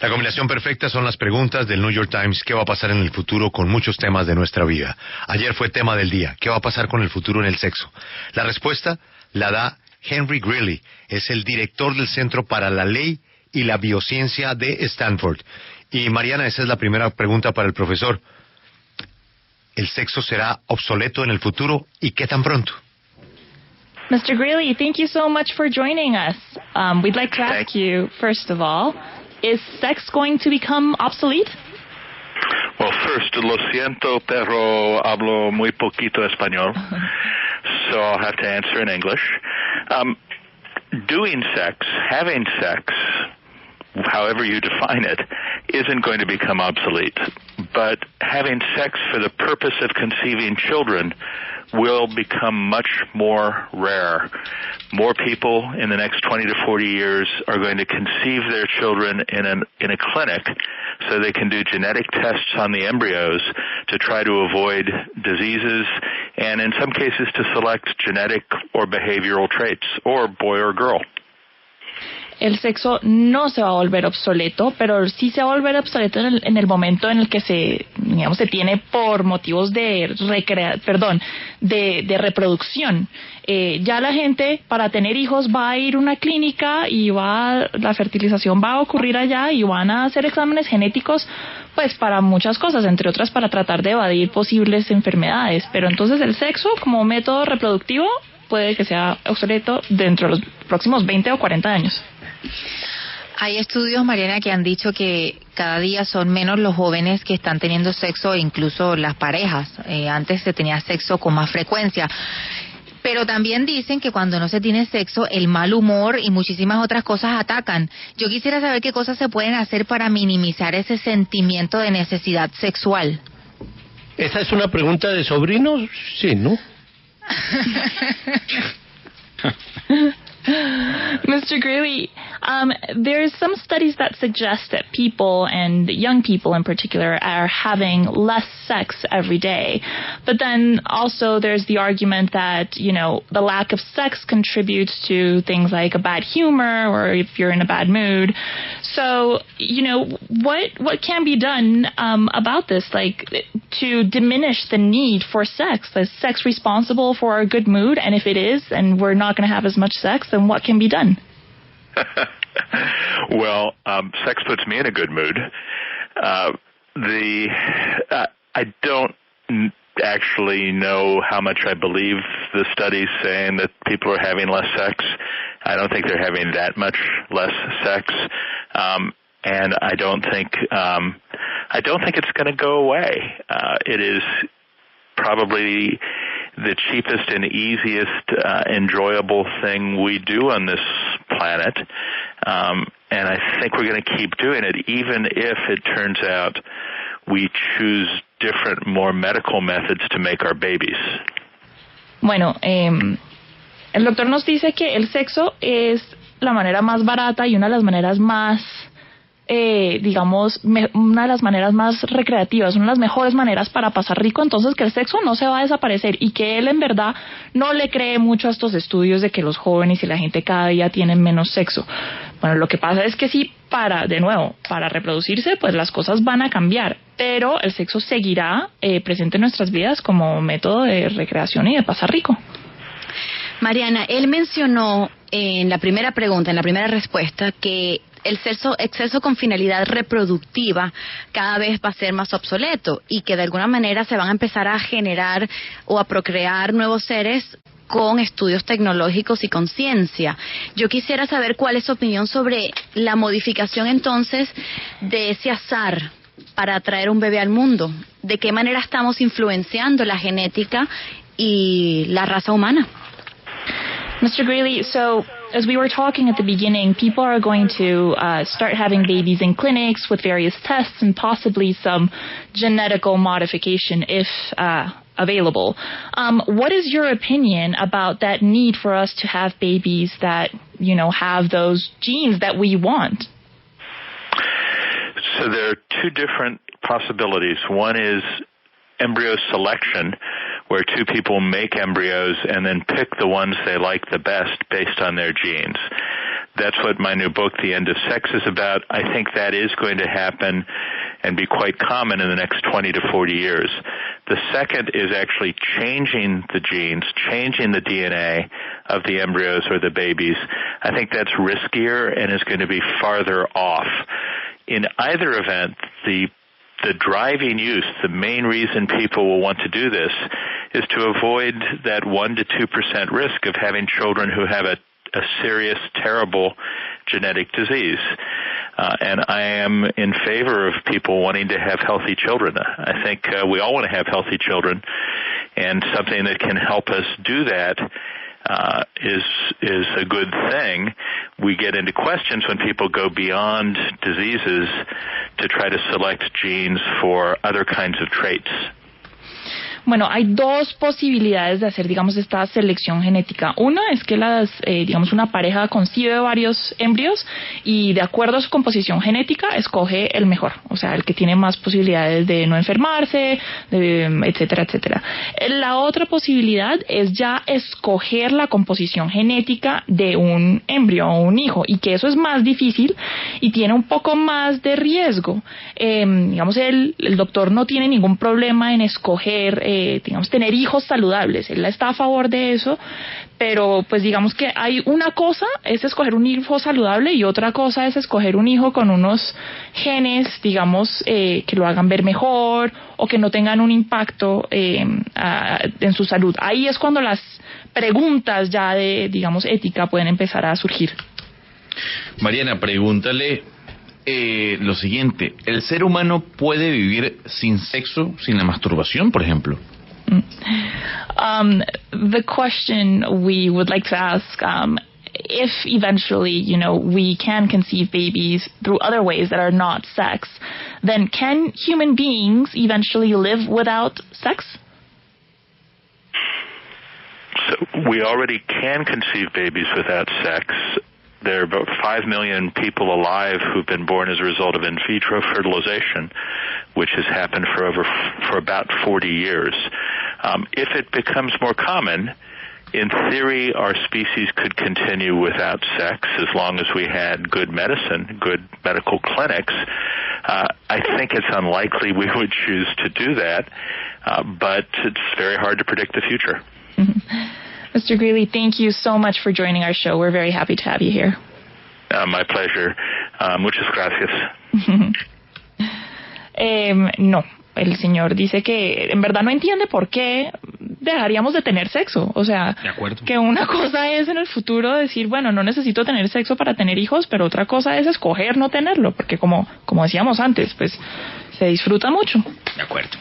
La combinación perfecta son las preguntas del New York Times. ¿Qué va a pasar en el futuro con muchos temas de nuestra vida? Ayer fue tema del día. ¿Qué va a pasar con el futuro en el sexo? La respuesta la da Henry Greeley. Es el director del Centro para la Ley y la Biociencia de Stanford. Y Mariana, esa es la primera pregunta para el profesor. ¿El sexo será obsoleto en el futuro y qué tan pronto? Mr. Greeley, thank you so much for joining us. We'd like to ask you, first of all, is sex going to become obsolete? Well, first, lo siento, pero hablo muy poquito español, so I'll have to answer in English. Doing sex, having sex, however you define it, isn't going to become obsolete. But having sex for the purpose of conceiving children will become much more rare. More people in the next 20 to 40 years are going to conceive their children in a clinic so they can do genetic tests on the embryos to try to avoid diseases and in some cases to select genetic or behavioral traits, or boy or girl. El sexo no se va a volver obsoleto, pero sí se va a volver obsoleto en el momento en el que se tiene por motivos de reproducción. Ya la gente para tener hijos va a ir a una clínica y la fertilización va a ocurrir allá y van a hacer exámenes genéticos pues para muchas cosas, entre otras para tratar de evadir posibles enfermedades. Pero entonces el sexo como método reproductivo puede que sea obsoleto dentro de los próximos 20 o 40 años. Hay estudios, Mariana, que han dicho que cada día son menos los jóvenes que están teniendo sexo, e incluso las parejas. Antes se tenía sexo con más frecuencia. Pero también dicen que cuando no se tiene sexo, el mal humor y muchísimas otras cosas atacan. Yo quisiera saber qué cosas se pueden hacer para minimizar ese sentimiento de necesidad sexual. ¿Esa es una pregunta de sobrinos? Sí, ¿no? Mr. Greeley, there's some studies that suggest that people, and young people in particular, are having less sex every day. But then also there's the argument that, the lack of sex contributes to things like a bad humor or if you're in a bad mood. So, what can be done about this, like to diminish the need for sex? Is sex responsible for our good mood? And if it is, and we're not going to have as much sex, then what can be done? Well, sex puts me in a good mood. I don't actually know how much I believe the studies saying that people are having less sex. I don't think they're having that much less sex, and I don't think it's going to go away. It is probably the cheapest and easiest enjoyable thing we do on this planet, and I think we're going to keep doing it, even if it turns out we choose different, more medical methods to make our babies. Bueno, el doctor nos dice que el sexo es la manera más barata y una de las maneras más una de las maneras más recreativas, una de las mejores maneras para pasar rico, entonces que el sexo no se va a desaparecer y que él en verdad no le cree mucho a estos estudios de que los jóvenes y la gente cada día tienen menos sexo. Bueno, lo que pasa es que sí, para reproducirse, pues las cosas van a cambiar, pero el sexo seguirá presente en nuestras vidas como método de recreación y de pasar rico. Mariana, él mencionó en la primera pregunta, en la primera respuesta, que el exceso con finalidad reproductiva cada vez va a ser más obsoleto y que de alguna manera se van a empezar a generar o a procrear nuevos seres con estudios tecnológicos y con ciencia. Yo quisiera saber cuál es su opinión sobre la modificación entonces de ese azar para traer un bebé al mundo. ¿De qué manera estamos influenciando la genética y la raza humana? Mr. Greeley, so as we were talking at the beginning, people are going to start having babies in clinics with various tests and possibly some genetical modification if available. What is your opinion about that need for us to have babies that, have those genes that we want? So there are two different possibilities. One is embryo selection, where two people make embryos and then pick the ones they like the best based on their genes. that's what my new book, The End of Sex, is about. I think that is going to happen and be quite common in the next 20 to 40 years. The second is actually changing the genes, changing the DNA of the embryos or the babies. I think that's riskier and is going to be farther off. In either event, the driving use, the main reason people will want to do this, is to avoid that 1 to 2% risk of having children who have a serious, terrible genetic disease. And I am in favor of people wanting to have healthy children. I think we all want to have healthy children, and something that can help us do that is a good thing. We get into questions when people go beyond diseases to try to select genes for other kinds of traits. Bueno, hay dos posibilidades de hacer, digamos, esta selección genética. Una es que digamos, una pareja concibe varios embrios y de acuerdo a su composición genética escoge el mejor, o sea, el que tiene más posibilidades de no enfermarse, etcétera, etcétera. La otra posibilidad es ya escoger la composición genética de un embrio o un hijo, y que eso es más difícil y tiene un poco más de riesgo. Digamos, el doctor no tiene ningún problema en escoger digamos, tener hijos saludables. Él está a favor de eso, pero pues digamos que hay una cosa es escoger un hijo saludable y otra cosa es escoger un hijo con unos genes, digamos, que lo hagan ver mejor o que no tengan un impacto en su salud. Ahí es cuando las preguntas ya de, digamos, ética pueden empezar a surgir. Mariana, pregúntale lo siguiente: ¿el ser humano puede vivir sin sexo, sin la masturbación, por ejemplo? The question we would like to ask, if eventually, we can conceive babies through other ways that are not sex, then can human beings eventually live without sex? So we already can conceive babies without sex. There are about 5 million people alive who've been born as a result of in vitro fertilization, which has happened for about 40 years. If it becomes more common, in theory, our species could continue without sex as long as we had good medicine, good medical clinics. I think it's unlikely we would choose to do that, but it's very hard to predict the future. Mr. Greeley, thank you so much for joining our show. We're very happy to have you here. My pleasure. Muchas gracias. No, el señor dice que en verdad no entiende por qué dejaríamos de tener sexo. O sea, que una cosa es en el futuro decir, bueno, no necesito tener sexo para tener hijos, pero otra cosa es escoger no tenerlo, porque como decíamos antes, pues se disfruta mucho. De acuerdo.